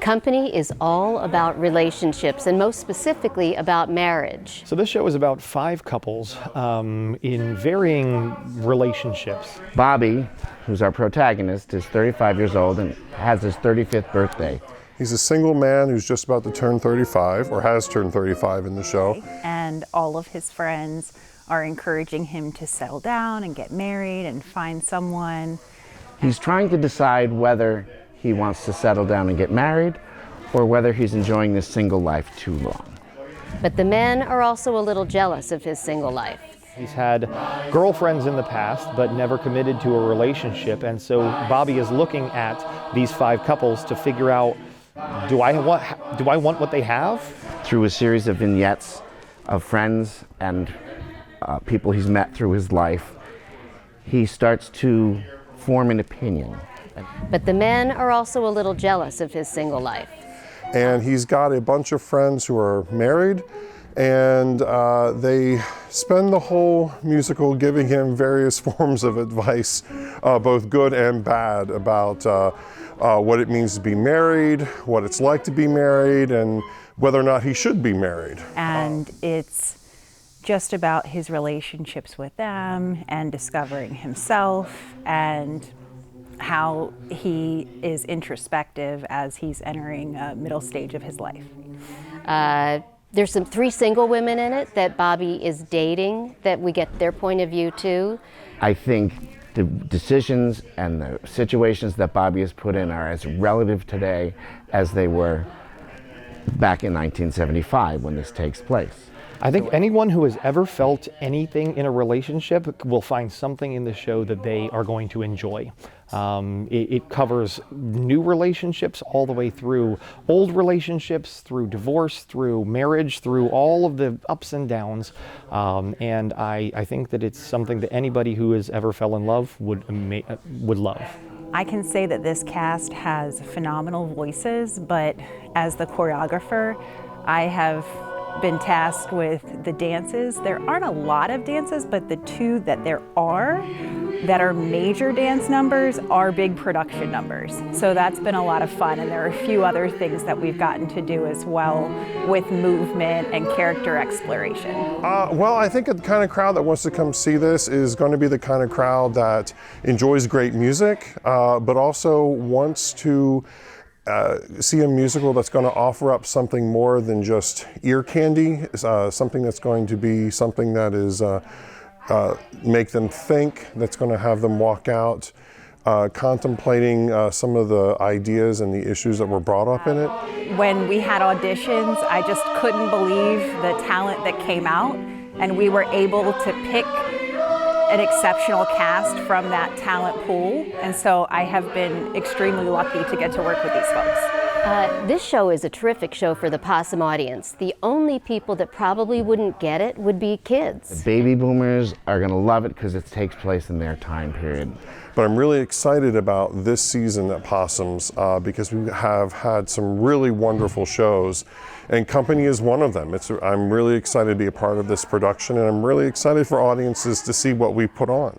Company is all about relationships, and most specifically about marriage. So this show is about 5 couples in varying relationships. Bobby, who's our protagonist, is 35 years old and has his 35th birthday. He's a single man who's just about to turn 35, or has turned 35 in the show. And all of his friends are encouraging him to settle down and get married and find someone. He's trying to decide whether he wants to settle down and get married, or whether he's enjoying this single life too long. But the men are also a little jealous of his single life. He's had girlfriends in the past, but never committed to a relationship, and so Bobby is looking at these 5 couples to figure out, do I want what they have? Through a series of vignettes of friends and people he's met through his life, he starts to form an opinion. But the men are also a little jealous of his single life. And he's got a bunch of friends who are married, and they spend the whole musical giving him various forms of advice, both good and bad, about what it means to be married, what it's like to be married, and whether or not he should be married. And it's just about his relationships with them and discovering himself and how he is introspective as he's entering a middle stage of his life. There's 3 single women in it that Bobby is dating, that we get their point of view too. I think the decisions and the situations that Bobby has put in are as relative today as they were back in 1975 when this takes place. I think anyone who has ever felt anything in a relationship will find something in the show that they are going to enjoy. It covers new relationships all the way through old relationships, through divorce, through marriage, through all of the ups and downs. And I think that it's something that anybody who has ever fell in love would love. I can say that this cast has phenomenal voices, but as the choreographer, I have been tasked with the dances. There aren't a lot of dances, but the 2 that there are that are major dance numbers are big production numbers. So that's been a lot of fun, and there are a few other things that we've gotten to do as well with movement and character exploration. Well, I think the kind of crowd that wants to come see this is going to be the kind of crowd that enjoys great music, but also wants to see a musical that's going to offer up something more than just ear candy, something that's going to be something that is make them think, that's going to have them walk out contemplating some of the ideas and the issues that were brought up in it. When we had auditions, I just couldn't believe the talent that came out, and we were able to pick an exceptional cast from that talent pool, and so I have been extremely lucky to get to work with these folks. This show is a terrific show for the Possum audience. The only people that probably wouldn't get it would be kids. The baby boomers are going to love it because it takes place in their time period. But I'm really excited about this season at Possums because we have had some really wonderful shows, and Company is one of them. I'm really excited to be a part of this production, and I'm really excited for audiences to see what we put on.